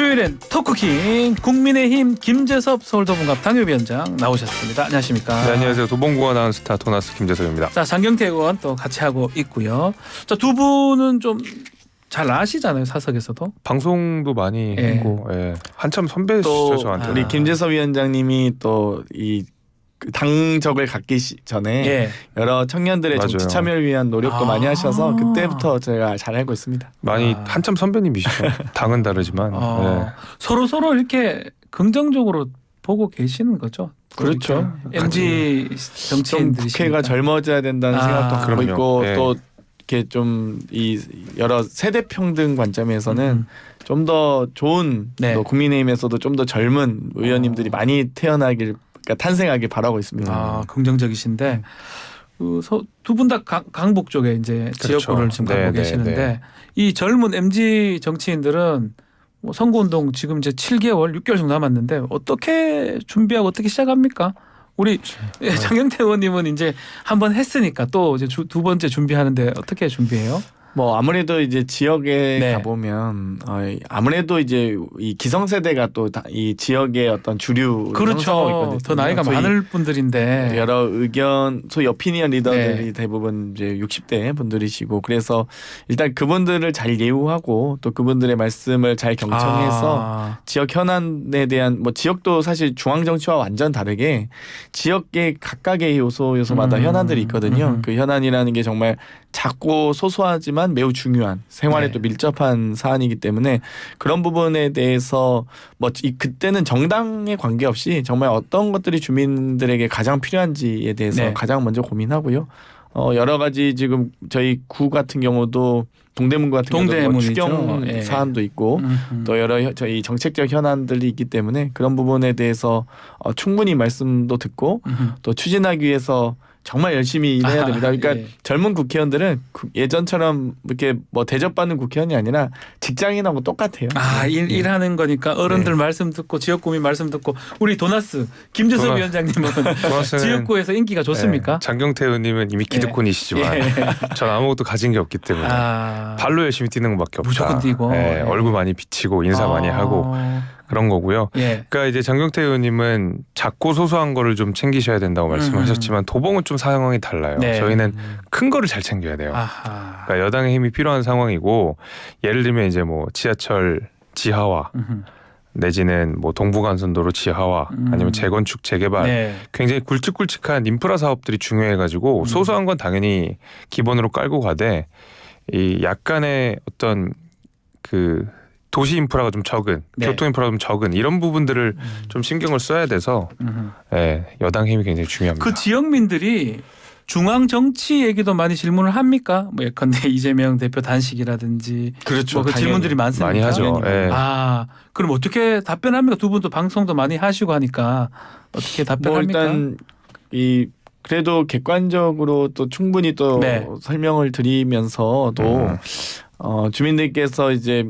수요일엔 토크킹 국민의힘 김재섭 서울도봉갑 당협위원장 나오셨습니다. 안녕하십니까? 네, 안녕하세요. 도봉구가 나온 스타 토나스 김재섭입니다. 자, 장경태 의원 또 같이 하고 있고요. 자, 두 분은 좀 잘 아시잖아요, 사석에서도. 방송도 많이 했고, 예. 한참 선배시죠 저한테. 우리 김재섭 위원장님이 또 이 당적을 갖기 전에 예. 여러 청년들의 맞아요. 정치 참여를 위한 노력도 많이 하셔서 그때부터 제가 잘 알고 있습니다. 많이 한참 선배님이시죠. 당은 다르지만. 예. 서로 이렇게 긍정적으로 보고 계시는 거죠. 그렇죠. MZ 좀 정치인들이 국회가 젊어져야 된다는 생각도 갖고 그럼요. 있고 예. 또 이렇게 좀 이 여러 세대 평등 관점에서는 좀 더 좋은 네. 또 국민의힘에서도 좀 더 젊은 의원님들이 많이 태어나길 그러니까 탄생하길 바라고 있습니다. 아, 긍정적이신데 두 분 다 강북 쪽에 이제 그렇죠. 지역구를 지금 갖고 네, 계시는데 네. 이 젊은 MZ 정치인들은 뭐 선거운동 지금 이제 7개월, 6개월 정도 남았는데 어떻게 준비하고 어떻게 시작합니까? 우리 장경태 의원님은 이제 한번 했으니까 또 이제 두 번째 준비하는데 어떻게 준비해요? 뭐 아무래도 이제 지역에 네. 가보면 아무래도 이제 이 기성세대가 또 이 지역의 어떤 주류 그렇죠. 더 나이가 많을 분들인데 여러 의견 소위 오피니언 리더들이 네. 대부분 이제 60대 분들이시고 그래서 일단 그분들을 잘 예우하고 또 그분들의 말씀을 잘 경청해서 지역 현안에 대한 뭐 지역도 사실 중앙 정치와 완전 다르게 지역의 각각의 요소마다 현안들이 있거든요. 그 현안이라는 게 정말 작고 소소하지만 매우 중요한 생활에 네. 또 밀접한 사안이기 때문에 그런 부분에 대해서 뭐 그때는 정당에 관계없이 정말 어떤 것들이 주민들에게 가장 필요한지에 대해서 네. 가장 가장 먼저 고민하고요. 여러 가지 지금 저희 구 같은 경우도 동대문 같은 경우도 뭐 추경 예. 사안도 있고 또 여러 저희 정책적 현안들이 있기 때문에 그런 부분에 대해서 충분히 말씀도 듣고 또 추진하기 위해서 정말 열심히 일해야 됩니다. 그러니까 예. 젊은 국회의원들은 예전처럼 이렇게 뭐 대접받는 국회의원이 아니라 직장인하고 똑같아요. 일하는 거니까 어른들 네. 말씀 듣고 지역구민 말씀 듣고 우리 도나스 김재섭 위원장님은 지역구에서 인기가 좋습니까? 예. 장경태 의원님은 이미 기득권이시지만 예. 전 아무것도 가진 게 없기 때문에 발로 열심히 뛰는 것밖에 없다. 무조건 뛰고. 예. 얼굴 많이 비치고 인사 많이 하고 그런 거고요. 예. 그러니까 이제 장경태 의원님은 작고 소소한 거를 좀 챙기셔야 된다고 말씀하셨지만 도봉은 좀 상황이 달라요. 네. 저희는 큰 거를 잘 챙겨야 돼요. 아하. 그러니까 여당의 힘이 필요한 상황이고 예를 들면 이제 뭐 지하철 지하화 내지는 뭐 동부간선도로 지하화 아니면 재건축 재개발 네. 굉장히 굵직굵직한 인프라 사업들이 중요해가지고 소소한 건 당연히 기본으로 깔고 가되 이 약간의 어떤 그 도시 인프라가 좀 적은 네. 교통 인프라가 좀 적은 이런 부분들을 좀 신경을 써야 돼서 예, 여당 힘이 굉장히 중요합니다. 그 지역민들이 중앙 정치 얘기도 많이 질문을 합니까? 뭐 예컨대 이재명 대표 단식이라든지 그렇죠. 그 질문들이 많습니다. 많이 하죠. 예. 그럼 어떻게 답변합니까? 두 분도 방송도 많이 하시고 하니까 어떻게 뭐 답변합니까? 일단 그래도 객관적으로 또 충분히 또 네. 설명을 드리면서도 주민들께서 이제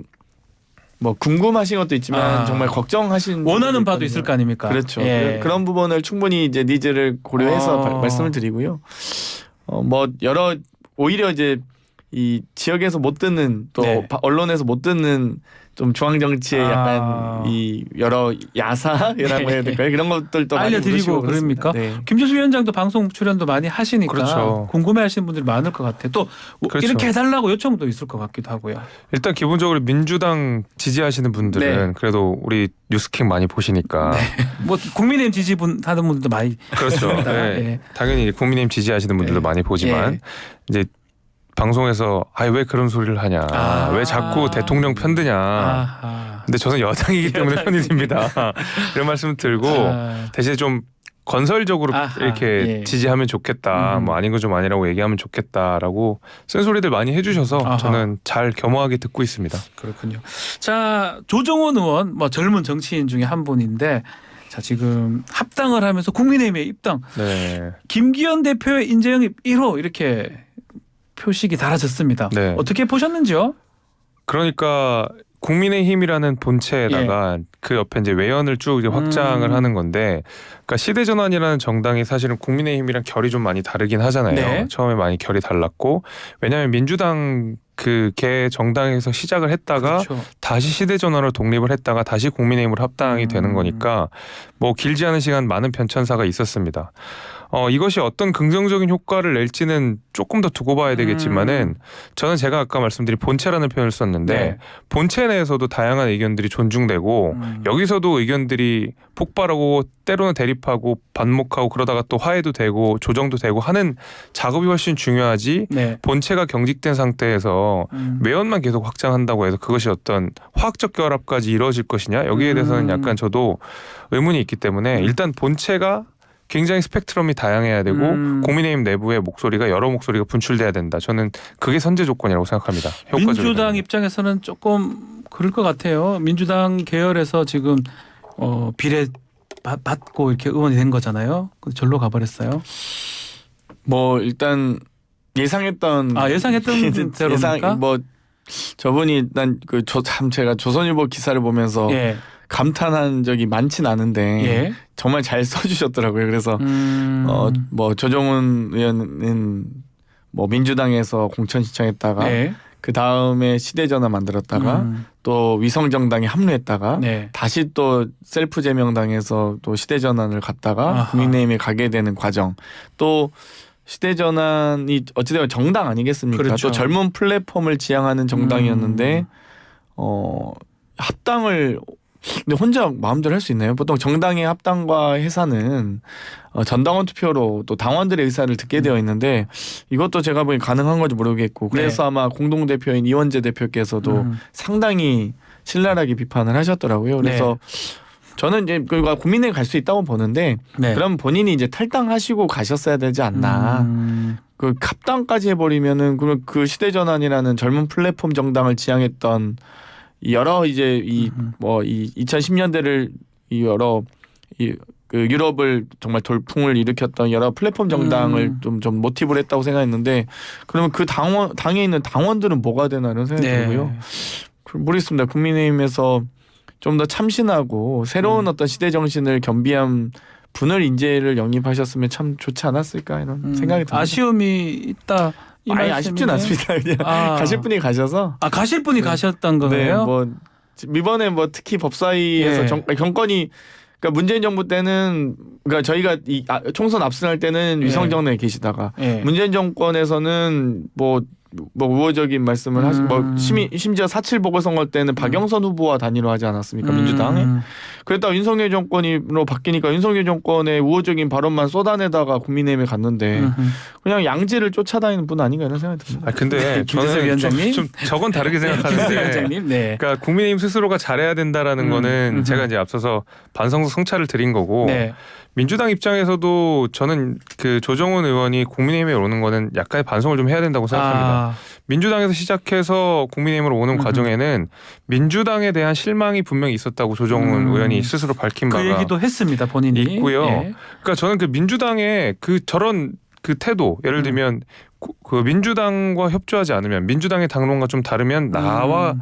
뭐 궁금하신 것도 있지만 정말 걱정하신 원하는 바도 있을 거 아닙니까? 그렇죠. 예. 그런 부분을 충분히 이제 니즈를 고려해서 말씀을 드리고요. 뭐 오히려 이제 이 지역에서 못 듣는 또 네. 언론에서 못 듣는 좀 중앙 정치의 약간 이 여러 야사라고 해야 될까요? 그런 것들도 많이 알려드리고 물으시고 그럽니까? 네. 김재수 위원장도 방송 출연도 많이 하시니까 그렇죠. 궁금해하시는 분들이 많을 것 같아요. 또 그렇죠. 이렇게 해달라고 요청도 있을 것 같기도 하고요. 일단 기본적으로 민주당 지지하시는 분들은 네. 그래도 우리 뉴스킹 많이 보시니까 뭐 국민의힘 지지분 하는 분들도 많이 그렇죠. 있습니다. 네. 예. 당연히 국민의힘 지지하시는 분들도 예. 많이 보지만 예. 이제 방송에서 왜 그런 소리를 하냐, 왜 자꾸 대통령 편드냐. 아하. 근데 저는 여당이기 때문에 편이 듭니다. 이런 말씀 들고 대신 좀 건설적으로 이렇게 예. 지지하면 좋겠다. 뭐 아닌 거 좀 아니라고 얘기하면 좋겠다라고 쓴소리들 많이 해주셔서 저는 잘 겸허하게 듣고 있습니다. 그렇군요. 자, 조정원 의원 뭐 젊은 정치인 중에 한 분인데 자 지금 합당을 하면서 국민의힘에 입당. 네. 김기현 대표의 인재영입 1호 이렇게 표식이 달아졌습니다. 네. 어떻게 보셨는지요? 그러니까 국민의힘이라는 본체에다가 그 옆에 이제 외연을 쭉 이제 확장을 하는 건데, 그러니까 시대전환이라는 정당이 사실은 국민의힘이랑 결이 좀 많이 다르긴 하잖아요. 네. 처음에 많이 결이 달랐고, 왜냐하면 민주당 개 정당에서 시작을 했다가 그렇죠. 다시 시대전환으로 독립을 했다가 다시 국민의힘으로 합당이 되는 거니까 뭐 길지 않은 시간 많은 편차가 있었습니다. 이것이 어떤 긍정적인 효과를 낼지는 조금 더 두고 봐야 되겠지만은 저는 제가 아까 말씀드린 본체라는 표현을 썼는데 네. 본체 내에서도 다양한 의견들이 존중되고 여기서도 의견들이 폭발하고 때로는 대립하고 반목하고 그러다가 또 화해도 되고 조정도 되고 하는 작업이 훨씬 중요하지, 네. 본체가 경직된 상태에서 외연만 계속 확장한다고 해서 그것이 어떤 화학적 결합까지 이루어질 것이냐, 여기에 대해서는 약간 저도 의문이 있기 때문에 일단 본체가 굉장히 스펙트럼이 다양해야 되고 국민의힘 내부의 목소리가 여러 목소리가 분출돼야 된다. 저는 그게 선제 조건이라고 생각합니다. 민주당 입장에서는 조금 그럴 것 같아요. 민주당 계열에서 지금 비례 받고 이렇게 의원이 된 거잖아요. 절로 가버렸어요. 뭐 일단 예상했던 대로입니까? 뭐 저분이 난 참 제가 조선일보 기사를 보면서 예. 감탄한 적이 많진 않은데 예. 정말 잘 써주셨더라고요. 그래서 뭐 조정훈 의원은 뭐 민주당에서 공천 신청했다가 네. 그 다음에 시대전환 만들었다가 또 위성정당에 합류했다가 네. 다시 또 셀프 제명당에서 또 시대전환을 갔다가 아하. 국민의힘에 가게 되는 과정, 또 시대전환이 어찌되면 정당 아니겠습니까? 그렇죠. 또 젊은 플랫폼을 지향하는 정당이었는데 합당을 근데 혼자 마음대로 할 수 있나요? 보통 정당의 합당과 해산은 전당원 투표로 또 당원들의 의사를 듣게 되어 있는데 이것도 제가 보기엔 가능한 건지 모르겠고, 그래서 아마 공동대표인 이원재 대표께서도 상당히 신랄하게 비판을 하셨더라고요. 그래서 저는 이제 그가 국민의힘 갈 수 있다고 보는데 네. 그럼 본인이 이제 탈당하시고 가셨어야 되지 않나. 그 합당까지 해버리면은 그러면 그 시대전환이라는 젊은 플랫폼 정당을 지향했던 여러 이제 이 2010년대를 이 여러 그 유럽을 정말 돌풍을 일으켰던 여러 플랫폼 정당을 좀 모티브를 했다고 생각했는데, 그러면 그 당에 있는 당원들은 뭐가 되나 이런 생각이 들고요. 모르겠습니다. 국민의힘에서 좀 더 참신하고 새로운 어떤 시대 정신을 겸비한 분을 인재를 영입하셨으면 참 좋지 않았을까 이런 생각이 듭니다. 아쉬움이 있다. 아니 아쉽진 않습니다. 그냥 가실 분이 가셔서. 가실 분이 가셨던 거예요? 네, 뭐 이번에 뭐 특히 법사위에서 정권이, 그러니까 문재인 정부 때는, 그러니까 저희가 총선 압승할 때는 위성정당에 계시다가 문재인 정권에서는 뭐 우호적인 말씀을 하시, 뭐 심지어 4.7 보궐선거 때는 박영선 후보와 단일화 하지 않았습니까, 민주당에. 그랬다가 윤석열 정권으로 바뀌니까 윤석열 정권의 우호적인 발언만 쏟아내다가 국민의힘에 갔는데 그냥 양지를 쫓아다니는 분 아닌가 이런 생각이 듭니다. 근데 저는 좀 저건 다르게 생각하는데, 위원장님, 네. 그러니까 국민의힘 스스로가 잘해야 된다라는 거는 제가 이제 앞서서 반성서 성찰을 드린 거고, 민주당 입장에서도 저는 그 조정훈 의원이 국민의힘에 오는 거는 약간의 반성을 좀 해야 된다고 생각합니다. 민주당에서 시작해서 국민의힘으로 오는 과정에는 민주당에 대한 실망이 분명히 있었다고 조정훈 의원이 스스로 밝힌 바가 그 얘기도 했습니다, 본인이. 있고요. 그러니까 저는 그 민주당의 저런 태도, 예를 들면 그 민주당과 협조하지 않으면, 민주당의 당론과 좀 다르면 나와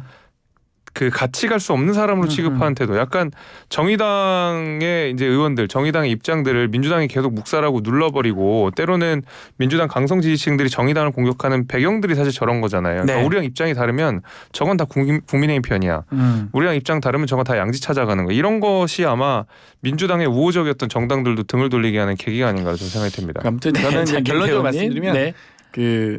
같이 갈 수 없는 사람으로 취급하는 태도, 약간 정의당의 이제 의원들, 정의당의 입장들을 민주당이 계속 묵살하고 눌러버리고, 때로는 민주당 강성 지지층들이 정의당을 공격하는 배경들이 사실 저런 거잖아요. 그러니까 우리랑 입장이 다르면 저건 다 국민의힘 편이야. 우리랑 입장 다르면 저건 다 양지 찾아가는 거. 이런 것이 아마 민주당의 우호적이었던 정당들도 등을 돌리게 하는 계기가 아닌가 좀 생각이 듭니다. 아무튼 저는 이제 결론적으로 말씀드리면 그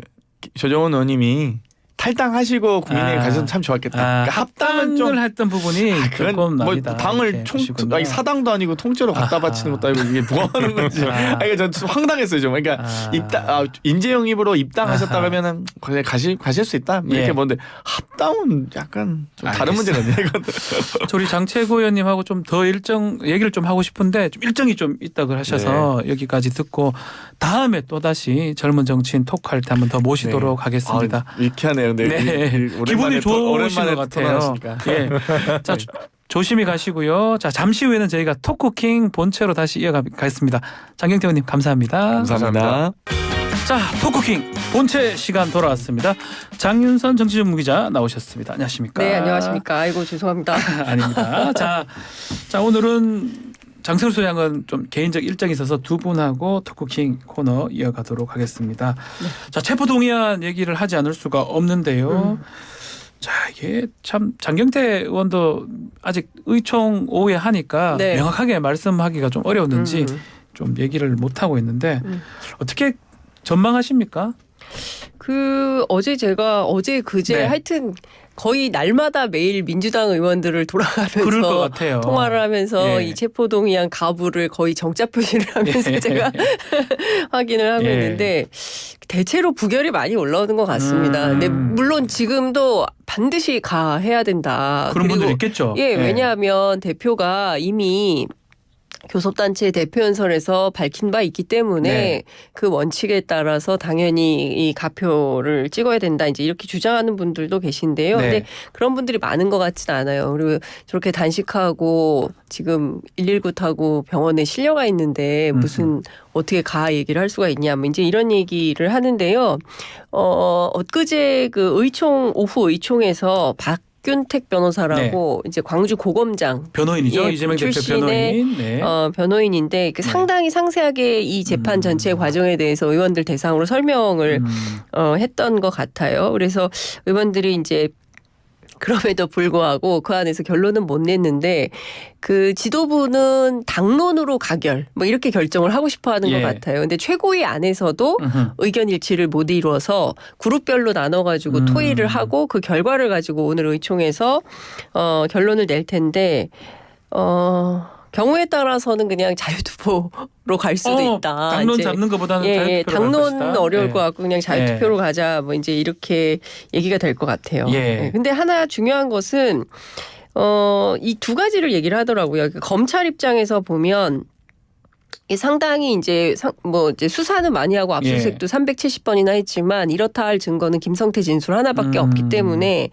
조정훈 의원님이 탈당하시고 국민의힘 가셔도 참 좋았겠다. 그러니까 합당은 좀 했던 부분이 조금 뭐 나이다. 당을 사당도 아니고 통째로 갖다 바치는 것도 아니고 이게 뭐 하는 건지. 그러니까 전 황당했어요 좀. 그러니까 인재 영입으로 입당하셨다 그러면은 가실 수 있다 이렇게 보는데 합당은 약간 좀 다른 문제가 있네. 우리 장채구 의원님하고 좀 더 얘기를 좀 하고 싶은데 좀 일정이 좀 있다고 하셔서 여기까지 듣고 다음에 또 다시 젊은 정치인 톡할 때 한번 더 모시도록 하겠습니다. 이렇게 하네요. 기분이 좋으신 것 같아요. 자, 조심히 가시고요. 자, 잠시 후에는 저희가 톡쿠킹 본체로 다시 이어가겠습니다. 장경태 의원님 감사합니다. 감사합니다. 자, 토크킹 본체 시간 돌아왔습니다. 장윤선 정치전문기자 나오셨습니다. 안녕하십니까? 네, 안녕하십니까. 아이고 죄송합니다. 아닙니다. 자, 오늘은 장세우 소장은 좀 개인적 일정이 있어서 두 분하고 토크킹 코너 이어가도록 하겠습니다. 네. 자, 체포동의안 얘기를 하지 않을 수가 없는데요. 자, 이게 참 장경태 의원도 아직 의총 오후에 하니까 네. 명확하게 말씀하기가 좀 어려웠는지 좀 얘기를 못 하고 있는데 어떻게 전망하십니까? 어제 제가 그제 네. 하여튼 거의 날마다 매일 민주당 의원들을 그럴 것 돌아가면서 같아요. 통화를 하면서 예. 이 체포동의안 가부를 거의 정자 표시를 하면서 예. 제가 확인을 하고 예. 있는데 대체로 부결이 많이 올라오는 것 같습니다. 근데 물론 지금도 반드시 해야 된다. 그런 분들 그리고 있겠죠. 예, 왜냐하면 대표가 이미 교섭단체 대표연설에서 밝힌 바 있기 때문에 네. 그 원칙에 따라서 당연히 이 가표를 찍어야 된다. 이제 이렇게 주장하는 분들도 계신데요. 네. 근데 그런 분들이 많은 것 같진 않아요. 그리고 저렇게 단식하고 지금 119 타고 병원에 실려가 있는데 무슨 어떻게 얘기를 할 수가 있냐. 뭐 이제 이런 얘기를 하는데요. 엊그제 오후 의총에서 박균택 변호사라고 이제 광주 고검장 변호인이죠. 예, 이재명 대표 출신의 변호인. 네. 변호인인데 상당히 상세하게 이 재판 전체 과정에 대해서 의원들 대상으로 설명을 했던 것 같아요. 그래서 의원들이 이제 그럼에도 불구하고 그 안에서 결론은 못 냈는데 그 지도부는 당론으로 가결 뭐 이렇게 결정을 하고 싶어 하는 예. 것 같아요. 근데 최고위 안에서도 의견 일치를 못 이루어서 그룹별로 나눠가지고 토의를 하고 그 결과를 가지고 오늘 의총에서 결론을 낼 텐데 경우에 따라서는 그냥 자유투표로 갈 수도 있다. 당론 이제. 잡는 것보다는 예, 자유투표로 갈 당론은 것이다. 어려울 예. 것 같고 그냥 자유투표로 가자 뭐 이제 이렇게 얘기가 될 것 같아요. 예. 근데 하나 중요한 것은 이 두 가지를 얘기를 하더라고요. 검찰 입장에서 보면 상당히 이제 수사는 많이 하고 압수수색도 370번이나 했지만 이렇다 할 증거는 김성태 진술 하나밖에 없기 때문에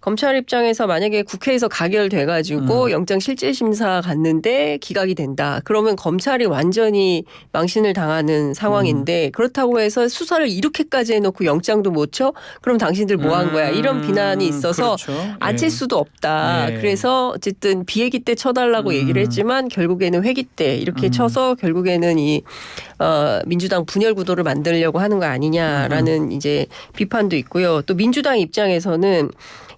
검찰 입장에서 만약에 국회에서 가결돼가지고 영장실질심사 갔는데 기각이 된다. 그러면 검찰이 완전히 망신을 당하는 상황인데 그렇다고 해서 수사를 이렇게까지 해놓고 영장도 못 쳐? 그럼 당신들 뭐 한 거야? 이런 비난이 있어서 그렇죠. 안 칠 수도 없다. 예. 그래서 어쨌든 비회기 때 쳐달라고 얘기를 했지만 결국에는 회기 때 이렇게 쳐서 결국에는 이 민주당 분열 구도를 만들려고 하는 거 아니냐라는 이제 비판도 있고요. 또 민주당 입장에서는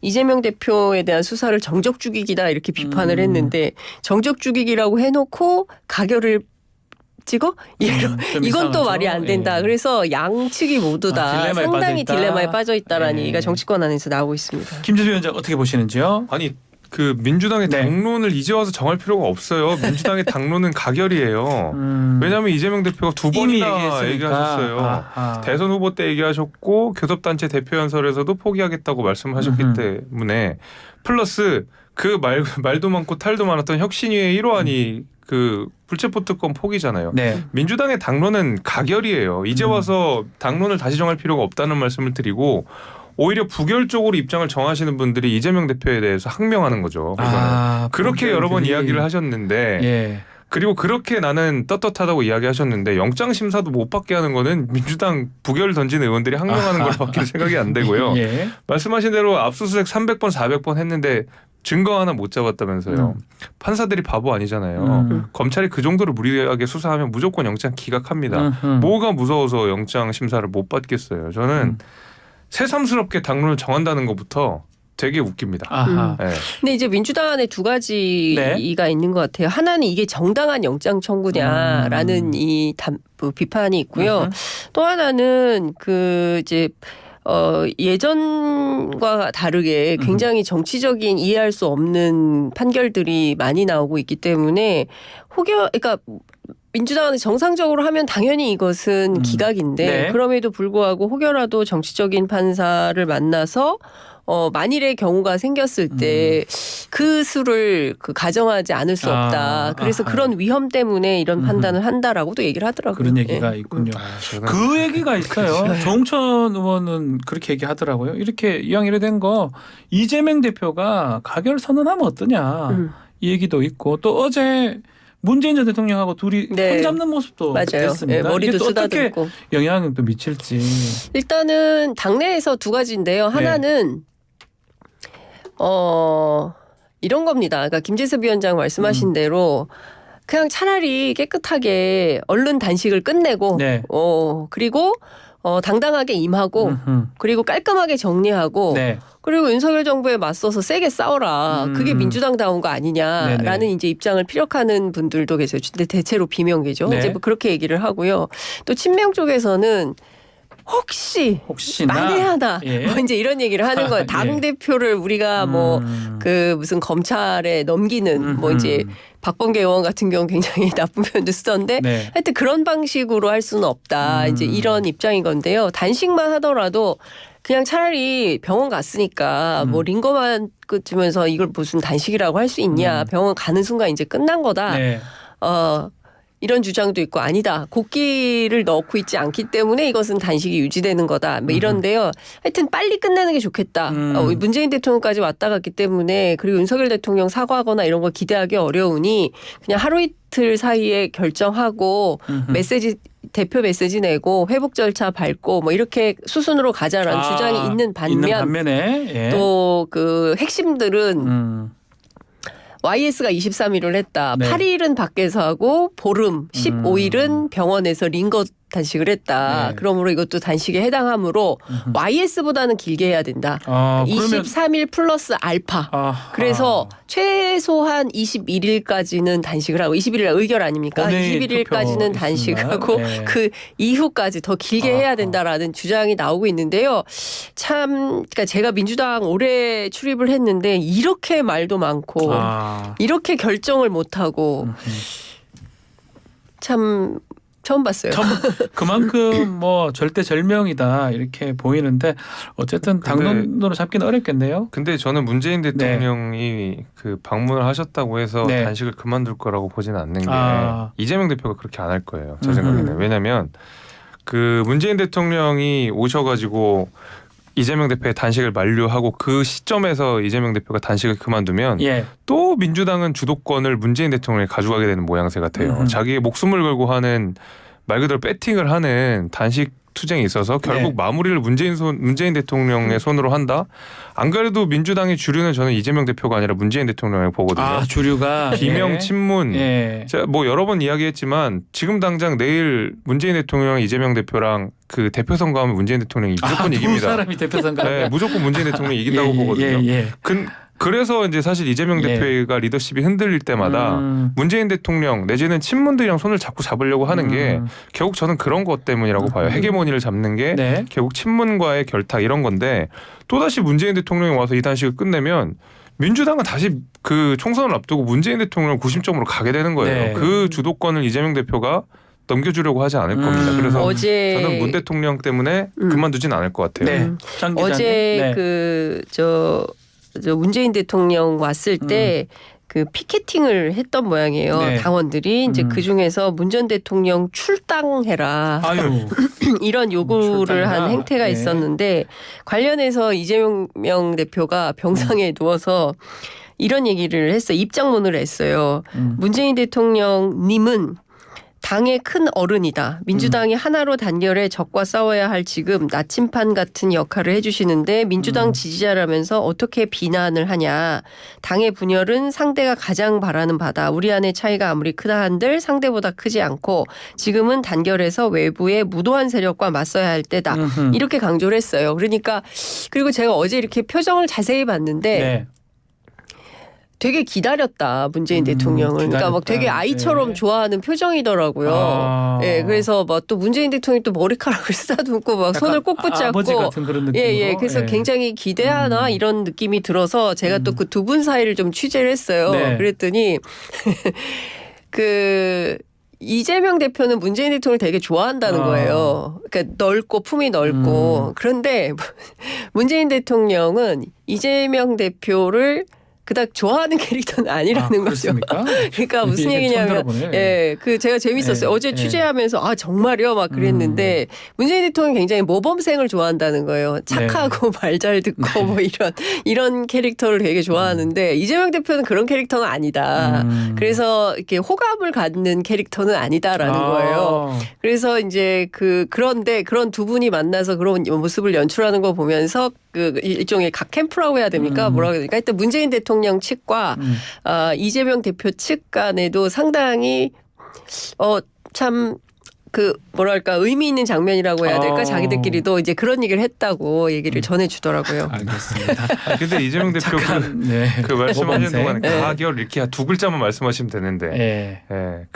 이재명 대표에 대한 수사를 정적 죽이기다 이렇게 비판을 했는데 정적 죽이기라고 해놓고 가결을 찍어? 좀 이건 또 이상하죠. 말이 안 된다. 예. 그래서 양측이 모두 다 딜레마에 상당히 빠져있다. 딜레마에 빠져 있다라는 예. 얘기가 정치권 안에서 나오고 있습니다. 김재수 위원장 어떻게 보시는지요? 아니 그 민주당의 네. 당론을 이제 와서 정할 필요가 없어요. 민주당의 당론은 가결이에요. 왜냐하면 이재명 대표가 두 이미 번이나 얘기했으니까. 얘기하셨어요. 아하. 대선 후보 때 얘기하셨고 교섭단체 대표연설에서도 포기하겠다고 말씀하셨기 때문에 플러스 그 말도 많고 탈도 많았던 혁신위의 일환이 그 불체포 특권 포기잖아요. 네. 민주당의 당론은 가결이에요. 이제 와서 당론을 다시 정할 필요가 없다는 말씀을 드리고 오히려 부결적으로 입장을 정하시는 분들이 이재명 대표에 대해서 항명하는 거죠. 그렇게 여러 번 이야기를 하셨는데 예. 그리고 그렇게 나는 떳떳하다고 이야기하셨는데 영장 심사도 못 받게 하는 거는 민주당 부결 던진 의원들이 항명하는 걸밖에 생각이 안 되고요. 예. 말씀하신 대로 압수수색 300번 400번 했는데 증거 하나 못 잡았다면서요. 판사들이 바보 아니잖아요. 검찰이 그 정도로 무리하게 수사하면 무조건 영장 기각합니다. 뭐가 무서워서 영장 심사를 못 받겠어요. 저는 새삼스럽게 당론을 정한다는 것부터 되게 웃깁니다. 아하. 네. 근데 이제 민주당 안에 두 가지가 있는 것 같아요. 하나는 이게 정당한 영장 청구냐라는 비판이 있고요. 또 하나는 예전과 다르게 굉장히 정치적인 이해할 수 없는 판결들이 많이 나오고 있기 때문에 그러니까 민주당은 정상적으로 하면 당연히 이것은 기각인데 네. 그럼에도 불구하고 혹여라도 정치적인 판사를 만나서 만일의 경우가 생겼을 때 그 수를 가정하지 않을 수 없다. 그래서 그런 위험 때문에 이런 판단을 한다라고도 얘기를 하더라고요. 그런 얘기가 있군요. 그 얘기가 있어요. 정천 의원은 그렇게 얘기하더라고요. 이렇게 이왕 이래 된 거 이재명 대표가 가결 선언하면 어떠냐 이 얘기도 있고 또 어제 문재인 전 대통령하고 둘이 네. 손 잡는 모습도 맞아요. 됐습니다. 예, 머리도 이게 또 어떻게 쓰다듬고. 영향을 또 미칠지. 일단은 당내에서 두 가지인데요. 하나는 이런 겁니다. 그러니까 김재섭 위원장 말씀하신 대로 그냥 차라리 깨끗하게 얼른 단식을 끝내고 네. 그리고 당당하게 임하고 음흠. 그리고 깔끔하게 정리하고 네. 그리고 윤석열 정부에 맞서서 세게 싸워라. 그게 민주당다운 거 아니냐라는 네네. 이제 입장을 피력하는 분들도 계세요. 근데 대체로 비명계죠. 네. 이제 뭐 그렇게 얘기를 하고요. 또 친명 쪽에서는 혹시나 만에 하나 예. 뭐 이제 이런 얘기를 하는 거예요. 당 예. 대표를 우리가 뭐 그 무슨 검찰에 넘기는 뭐 이제 박범계 의원 같은 경우 굉장히 나쁜 표현도 쓰던데 네. 하여튼 그런 방식으로 할 수는 없다. 이제 이런 입장인 건데요. 단식만 하더라도 그냥 차라리 병원 갔으니까 뭐 링거만 끄면서 이걸 무슨 단식이라고 할 수 있냐. 병원 가는 순간 이제 끝난 거다. 네. 이런 주장도 있고 아니다. 곡기를 넣고 있지 않기 때문에 이것은 단식이 유지되는 거다. 뭐 이런데요. 하여튼 빨리 끝내는 게 좋겠다. 문재인 대통령까지 왔다 갔기 때문에 그리고 윤석열 대통령 사과하거나 이런 걸 기대하기 어려우니 그냥 하루 이틀 사이에 결정하고 대표 메시지 내고 회복 절차 밟고 뭐 이렇게 수순으로 가자라는 주장이 있는 반면에 예. 또 그 핵심들은 YS가 23일을 했다. 네. 8일은 밖에서 하고 보름 15일은 병원에서 링거 단식을 했다. 네. 그러므로 이것도 단식에 해당하므로 YS보다는 길게 해야 된다. 그러면 23일 플러스 알파. 그래서 최소한 21일까지는 단식을 하고 21일 의결 아닙니까? 본회의 21일까지는 투표 단식하고 있습니다. 네. 그 이후까지 더 길게 해야 된다라는 주장이 나오고 있는데요. 참 그러니까 제가 민주당 올해 출입을 했는데 이렇게 말도 많고 이렇게 결정을 못 하고 참 처음 봤어요. 그만큼 뭐 절대절명이다 이렇게 보이는데 어쨌든 당론으로 잡기는 어렵겠네요. 근데 저는 문재인 대통령이 그 방문을 하셨다고 해서 네. 단식을 그만둘 거라고 보지는 않는 게 이재명 대표가 그렇게 안 할 거예요. 제 생각에는. 왜냐하면 그 문재인 대통령이 오셔가지고 이재명 대표의 단식을 만류하고 그 시점에서 이재명 대표가 단식을 그만두면 예. 또 민주당은 주도권을 문재인 대통령이 가져가게 되는 모양새 같아요. 자기의 목숨을 걸고 하는 말 그대로 배팅을 하는 단식 투쟁이 있어서 결국 마무리를 문재인 대통령의 손으로 한다. 안 그래도 민주당의 주류는 저는 이재명 대표가 아니라 문재인 대통령을 보거든요. 주류가 비명 친문. 제가 뭐 여러 번 이야기했지만 지금 당장 내일 문재인 대통령, 이재명 대표랑 그 대표 선거하면 문재인 대통령이 무조건 이깁니다. 두 사람이 대표 선거. 네, 무조건 문재인 대통령이 이긴다고 보거든요. 그래서 이제 사실 이재명 대표가 리더십이 흔들릴 때마다 문재인 대통령 내지는 친문들이랑 손을 자꾸 잡으려고 하는 게 결국 저는 그런 것 때문이라고 봐요. 헤게모니를 잡는 게 결국 친문과의 결탁 이런 건데 또다시 문재인 대통령이 와서 이 단식을 끝내면 민주당은 다시 그 총선을 앞두고 문재인 대통령을 구심점으로 가게 되는 거예요. 그 주도권을 이재명 대표가 넘겨주려고 하지 않을 겁니다. 그래서 저는 문 대통령 때문에 그만두진 않을 것 같아요. 어제 저 문재인 대통령 왔을 때 그 피켓팅을 했던 모양이에요. 당원들이 이제 그 중에서 문 전 대통령 출당해라 이런 요구를 한 행태가 있었는데 관련해서 이재명 대표가 병상에 누워서 이런 얘기를 했어요. 입장문을 했어요. 문재인 대통령님은 당의 큰 어른이다. 민주당이 하나로 단결해 적과 싸워야 할 지금 나침판 같은 역할을 해주시는데 민주당 지지자라면서 어떻게 비난을 하냐. 당의 분열은 상대가 가장 바라는 바다. 우리 안의 차이가 아무리 크다 한들 상대보다 크지 않고 지금은 단결해서 외부의 무도한 세력과 맞서야 할 때다. 이렇게 강조를 했어요. 그러니까 그리고 제가 어제 이렇게 표정을 자세히 봤는데 되게 기다렸다 문재인 대통령을. 그러니까 막 되게 아이처럼 좋아하는 표정이더라고요. 그래서 막 또 문재인 대통령이 또 머리카락을 쓰다듬고 막 손을 꼭 붙잡고 아버지 같은 그런 느낌으로. 그래서 굉장히 기대하나 이런 느낌이 들어서 제가 또 그 두 분 사이를 좀 취재를 했어요. 그랬더니 그 이재명 대표는 문재인 대통령을 되게 좋아한다는 거예요. 그러니까 넓고 품이 넓고. 그런데 문재인 대통령은 이재명 대표를 그닥 좋아하는 캐릭터는 아니라는 거죠. 그렇습니까? 그러니까 무슨 처음 얘기냐면, 들어보네요. 예, 그 제가 재밌었어요. 예, 어제 예. 취재하면서 아 정말요, 막 그랬는데 문재인 대통령이 굉장히 모범생을 좋아한다는 거예요. 착하고 말 잘 듣고 뭐 이런 캐릭터를 되게 좋아하는데 이재명 대표는 그런 캐릭터는 아니다. 그래서 이렇게 호감을 갖는 캐릭터는 아니다라는 거예요. 그래서 이제 그런데 그런 두 분이 만나서 그런 모습을 연출하는 거 보면서 그 일종의 각 캠프라고 해야 됩니까? 뭐라고 해야 됩니까? 하여튼 문재인 대통령 측과 이재명 대표 측 간에도 상당히 참 뭐랄까 의미 있는 장면이라고 해야 될까? 자기들끼리도 이제 그런 얘기를 했다고 얘기를 전해주더라고요. 알겠습니다. 근데 이재명 대표 네. 그 말씀하시는 모범생. 동안 네. 가결 이렇게 두 글자만 말씀하시면 되는데 예.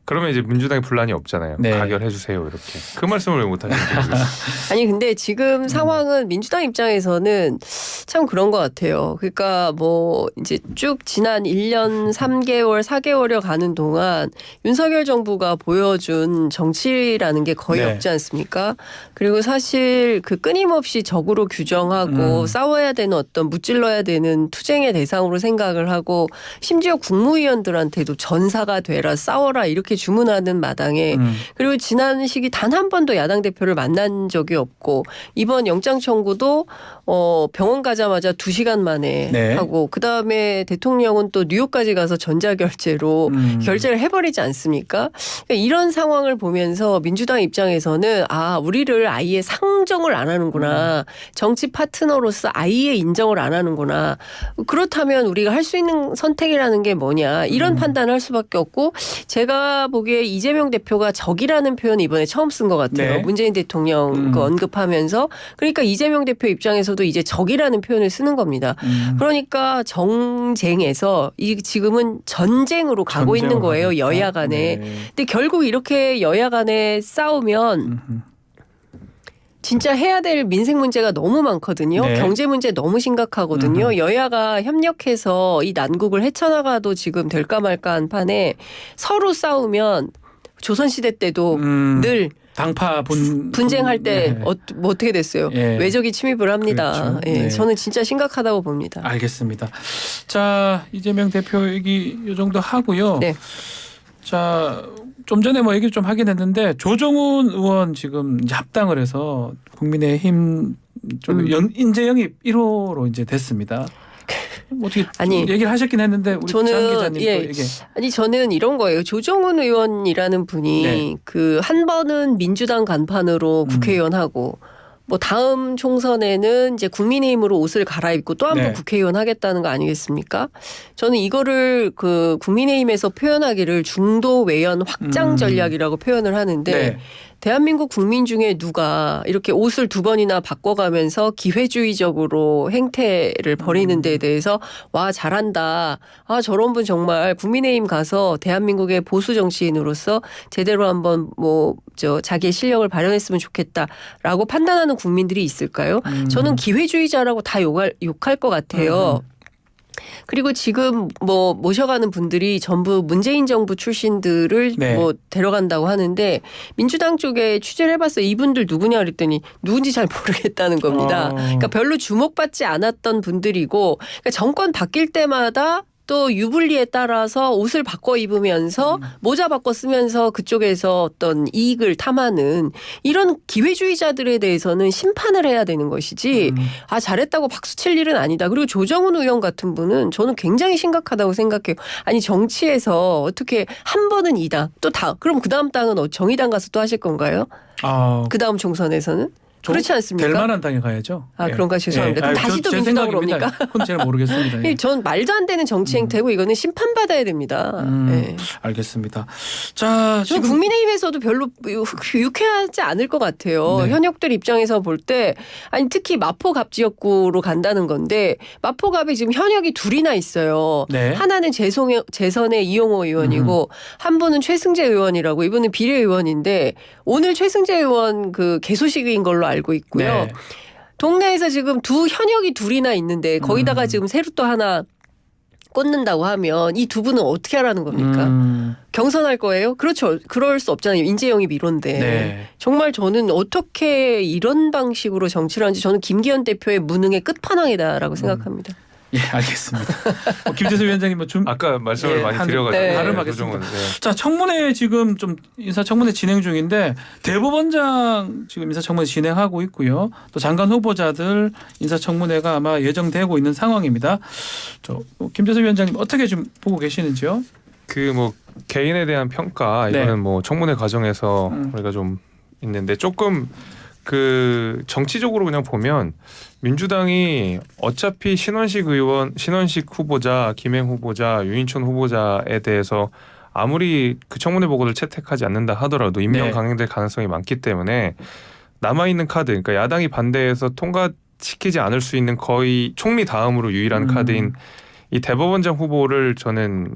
그러면 이제 민주당에 분란이 없잖아요. 네. 가결해 주세요 이렇게. 그 말씀을 왜 못 하시는지 모르겠어요. 아니 근데 지금 상황은 민주당 입장에서는 참 그런 것 같아요. 그러니까 뭐 이제 쭉 지난 1년 3개월 4개월여 가는 동안 윤석열 정부가 보여준 정치라는 게 거의 네. 없지 않습니까? 그리고 사실 그 끊임없이 적으로 규정하고 싸워야 되는 어떤 무찔러야 되는 투쟁의 대상으로 생각을 하고 심지어 국무위원들한테도 전사가 되라 싸워라 이렇게 주문하는 마당에 그리고 지난 시기 단 한 번도 야당 대표를 만난 적이 없고 이번 영장 청구도 병원 가자마자 2시간 만에 네. 하고 그다음에 대통령은 또 뉴욕까지 가서 전자결제로 결제를 해버리지 않습니까? 그러니까 이런 상황을 보면서 민주당 입장에서는 우리를 아예 상정을 안 하는구나. 정치 파트너로서 아예 인정을 안 하는구나. 그렇다면 우리가 할 수 있는 선택이라는 게 뭐냐. 이런 판단을 할 수밖에 없고 제가 보기에 이재명 대표가 적이라는 표현을 이번에 처음 쓴 것 같아요. 네. 문재인 대통령 그 언급하면서 그러니까 이재명 대표 입장에서도 이제 적이라는 표현을 쓰는 겁니다. 그러니까 정쟁에서 지금은 전쟁으로 가고 있는 거예요. 여야 간에. 네. 근데 결국 이렇게 여야 간에 싸우면 진짜 해야 될 민생 문제가 너무 많거든요. 네. 경제 문제 너무 심각하거든요. 여야가 협력해서 이 난국을 헤쳐나가도 지금 될까 말까 한 판에 서로 싸우면 조선시대 때도 늘 당파 분쟁할 때 네. 뭐 어떻게 됐어요? 예. 외적이 침입을 합니다. 그렇죠. 예, 네. 저는 진짜 심각하다고 봅니다. 알겠습니다. 자, 이재명 대표 얘기 이 정도 하고요. 네. 자, 좀 전에 뭐 얘기 좀 하긴 했는데 조정훈 의원 지금 이제 합당을 해서 국민의힘 쪽 인재 영입 1호로 이제 됐습니다. 어떻게 아니, 얘기를 하셨긴 했는데 우리 장 기자님 아니 저는 이런 거예요. 조정훈 의원이라는 분이 네. 한 번은 민주당 간판으로 국회의원 하고 뭐 다음 총선에는 이제 국민의힘으로 옷을 갈아입고 또 한 번 네. 국회의원 하겠다는 거 아니겠습니까? 저는 이거를 국민의힘에서 표현하기를 중도 외연 확장 전략이라고 표현을 하는데 네. 대한민국 국민 중에 누가 이렇게 옷을 2번이나 바꿔가면서 기회주의적으로 행태를 벌이는 데에 대해서 와 잘한다. 저런 분 정말 국민의힘 가서 대한민국의 보수 정치인으로서 제대로 한번 자기의 실력을 발현했으면 좋겠다라고 판단하는 국민들이 있을까요? 저는 기회주의자라고 다 욕할 것 같아요. 그리고 지금 모셔가는 분들이 전부 문재인 정부 출신들을 네. 데려간다고 하는데 민주당 쪽에 취재를 해봤어요. 이분들 누구냐 그랬더니 누군지 잘 모르겠다는 겁니다. 그러니까 별로 주목받지 않았던 분들이고 그러니까 정권 바뀔 때마다 또 유불리에 따라서 옷을 바꿔 입으면서 모자 바꿔 쓰면서 그쪽에서 어떤 이익을 탐하는 이런 기회주의자들에 대해서는 심판을 해야 되는 것이지 잘했다고 박수 칠 일은 아니다. 그리고 조정훈 의원 같은 분은 저는 굉장히 심각하다고 생각해요. 아니 정치에서 어떻게 한 번은 이당 또 그럼 그 다음 당은 정의당 가서 또 하실 건가요? 그 다음 총선에서는? 그렇지 않습니까? 될 만한 당에 가야죠. 그런가 죄송합니다. 그럼 다시 또 민주당으로 옵니까? 그건 잘 모르겠습니다. 전 말도 안 되는 정치 행태고 이거는 심판받아야 됩니다. 알겠습니다. 자, 지금 국민의힘에서도 별로 유쾌하지 않을 것 같아요. 네. 현역들 입장에서 볼 때 특히 마포갑 지역구로 간다는 건데 마포갑에 지금 현역이 2이나 있어요. 네. 하나는 재선의 이용호 의원이고 한 분은 최승재 의원이라고 이분은 비례의원인데 오늘 최승재 의원 개소식인 걸로 알고 있고요. 네. 동네에서 지금 현역이 2이나 있는데 거기다가 지금 새로 또 하나 꽂는다고 하면 이 두 분은 어떻게 하라는 겁니까? 경선할 거예요? 그렇죠. 그럴 수 없잖아요. 인재영입 1호인데. 네. 정말 저는 어떻게 이런 방식으로 정치를 하는지 저는 김기현 대표의 무능의 끝판왕이다라고 생각합니다. 예, 알겠습니다. 김재수 위원장님 뭐 좀 아까 말씀을 예, 많이 한- 드려가지고 네. 발음하겠습니다. 조정은, 네. 자, 청문회 지금 좀 인사청문회 진행 중인데 대법원장 지금 인사청문회 진행하고 있고요. 또 장관 후보자들 인사청문회가 아마 예정되고 있는 상황입니다. 김재수 위원장님 어떻게 좀 보고 계시는지요? 그 뭐 개인에 대한 평가 네. 이거는 뭐 청문회 과정에서 음. 우리가 좀 있는데 조금 그 정치적으로 그냥 보면 민주당이 어차피 신원식 후보자, 김행 후보자, 유인촌 후보자에 대해서 아무리 그 청문회 보고를 채택하지 않는다 하더라도 임명 네. 강행될 가능성이 많기 때문에 남아있는 카드, 그러니까 야당이 반대해서 통과시키지 않을 수 있는 거의 총리 다음으로 유일한 카드인 이 대법원장 후보를 저는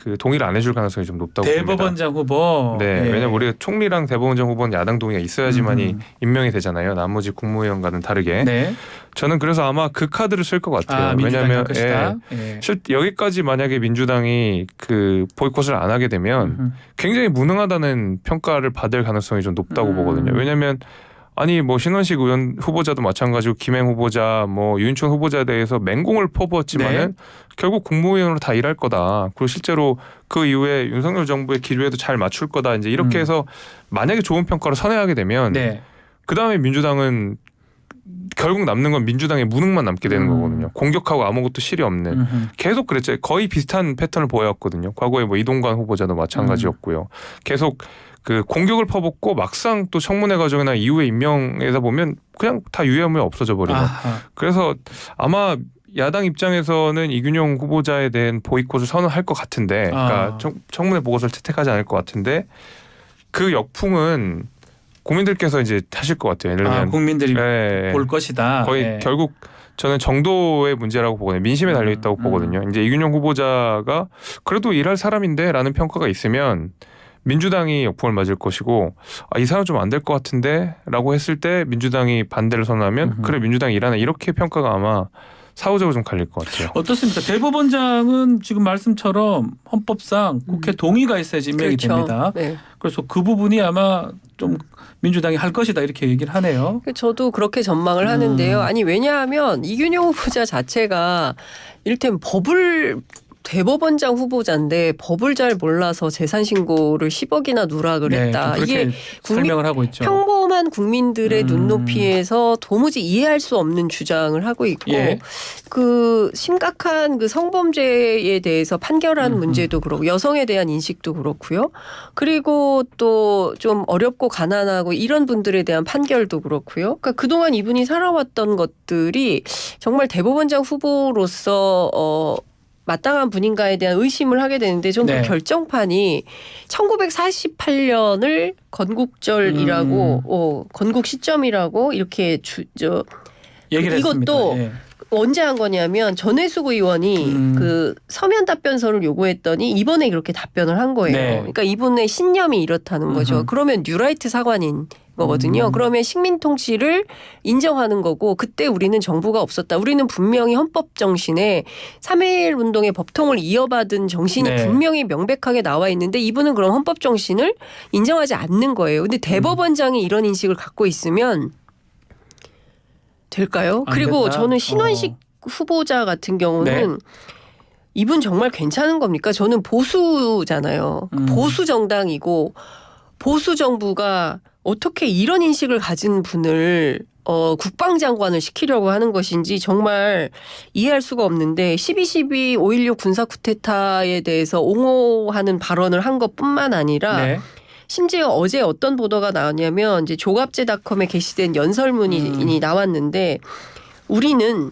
그 동의를 안 해줄 가능성이 좀 높다고 봅니다. 대법원장 후보. 네, 예. 왜냐면 우리가 총리랑 대법원장 후보는 야당 동의가 있어야지만이 임명이 되잖아요. 나머지 국무위원과는 다르게. 네. 저는 그래서 아마 그 카드를 쓸 것 같아요. 아, 민주당이 왜냐하면 할 것이다. 예. 여기까지 만약에 민주당이 그 보이콧을 안 하게 되면 굉장히 무능하다는 평가를 받을 가능성이 좀 높다고 보거든요. 왜냐하면 아니 뭐 신원식 의원 후보자도 마찬가지고 김행 후보자 뭐 유인촌 후보자에 대해서 맹공을 퍼부었지만은 네. 결국 국무위원으로 다 일할 거다. 그리고 실제로 그 이후에 윤석열 정부의 기조에도 잘 맞출 거다. 이제 이렇게 해서 만약에 좋은 평가를 선회하게 되면 네. 그 다음에 민주당은 결국 남는 건 민주당의 무능만 남게 되는 거거든요. 공격하고 아무것도 실이 없는. 계속 그랬죠. 거의 비슷한 패턴을 보여왔거든요. 과거에 뭐 이동관 후보자도 마찬가지였고요. 계속 그 공격을 퍼붓고 막상 또 청문회 과정이나 이후에 임명에서 보면 그냥 다 유야무야 없어져 버리고. 그래서 아마 야당 입장에서는 이균용 후보자에 대한 보이콧을 선언할 것 같은데, 그러니까 청문회 보고서를 채택하지 않을 것 같은데 그 역풍은 국민들께서 이제 하실 것 같아요. 예를 들면 국민들이 네, 볼 것이다. 거의 예. 결국 저는 정도의 문제라고 보거든요. 민심에 달려 있다고 보거든요. 이제 이균용 후보자가 그래도 일할 사람인데라는 평가가 있으면 민주당이 역풍을 맞을 것이고 이 사람 좀 안 될 것 같은데라고 했을 때 민주당이 반대를 선언하면 그래 민주당이 일하네 이렇게 평가가 아마 사후적으로 좀 갈릴 것 같아요. 어떻습니까? 대법원장은 지금 말씀처럼 헌법상 국회 동의가 있어야지 임명이 그렇죠. 됩니다. 네. 그래서 그 부분이 아마 좀 민주당이 할 것이다 이렇게 얘기를 하네요. 저도 그렇게 전망을 하는데요. 아니 왜냐하면 이균용 후보자 자체가 이를테면 대법원장 후보자인데 법을 잘 몰라서 재산 신고를 10억이나 누락을 했다. 그렇게 이게 설명을 하고 있죠. 평범한 국민들의 눈높이에서 도무지 이해할 수 없는 주장을 하고 있고 예. 그 심각한 그 성범죄에 대해서 판결한 문제도 그렇고 여성에 대한 인식도 그렇고요. 그리고 또 좀 어렵고 가난하고 이런 분들에 대한 판결도 그렇고요. 그러니까 그동안 이분이 살아왔던 것들이 정말 대법원장 후보로서 마땅한 분인가에 대한 의심을 하게 되는데 좀 그 네. 결정판이 1948년을 건국절이라고 건국 시점이라고 이렇게 얘기를 했습니다. 이것도 예. 언제 한 거냐면 전해숙 의원이 그 서면 답변서를 요구했더니 이번에 이렇게 답변을 한 거예요. 네. 그러니까 이분의 신념이 이렇다는 거죠. 그러면 뉴라이트 사관인 거거든요. 그러면 식민 통치를 인정하는 거고 그때 우리는 정부가 없었다. 우리는 분명히 헌법 정신에 3.1 운동의 법통을 이어받은 정신이 네. 분명히 명백하게 나와 있는데 이분은 그럼 헌법 정신을 인정하지 않는 거예요. 근데 대법원장이 이런 인식을 갖고 있으면 될까요? 안 그리고 된다? 저는 신원식 후보자 같은 경우는 네. 이분 정말 괜찮은 겁니까? 저는 보수잖아요. 보수 정당이고 보수 정부가 어떻게 이런 인식을 가진 분을 국방장관을 시키려고 하는 것인지 정말 이해할 수가 없는데 12.12 5.16 군사 쿠데타에 대해서 옹호하는 발언을 한 것뿐만 아니라 네. 심지어 어제 어떤 보도가 나왔냐면 이제 조갑제닷컴에 게시된 연설문이 나왔는데 우리는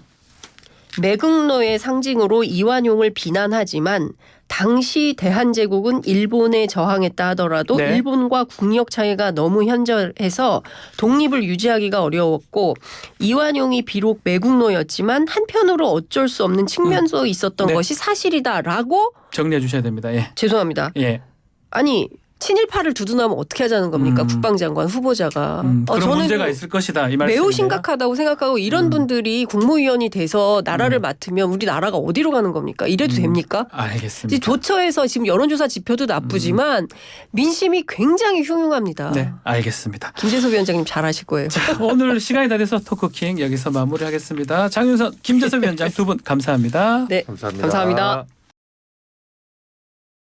매국노의 상징으로 이완용을 비난하지만 당시 대한제국은 일본에 저항했다 하더라도 네. 일본과 국력 차이가 너무 현저해서 독립을 유지하기가 어려웠고 이완용이 비록 매국노였지만 한편으로 어쩔 수 없는 측면도 있었던 네. 것이 사실이다라고 정리해 주셔야 됩니다. 예. 죄송합니다. 예. 아니 친일파를 두둔하면 어떻게 하자는 겁니까? 음. 국방장관 후보자가. 그런 저는 문제가 있을 것이다 이 말씀이네요. 매우 심각하다고 생각하고 이런 분들이 국무위원이 돼서 나라를 맡으면 우리 나라가 어디로 가는 겁니까? 이래도 됩니까? 알겠습니다. 이제 조처에서 지금 여론조사 지표도 나쁘지만 민심이 굉장히 흉흉합니다. 네, 알겠습니다. 김재섭 위원장님 잘하실 거예요. 오늘 시간이 다 돼서 토크킹 여기서 마무리하겠습니다. 장윤선, 김재섭 위원장 두 분 감사합니다. 네, 감사합니다.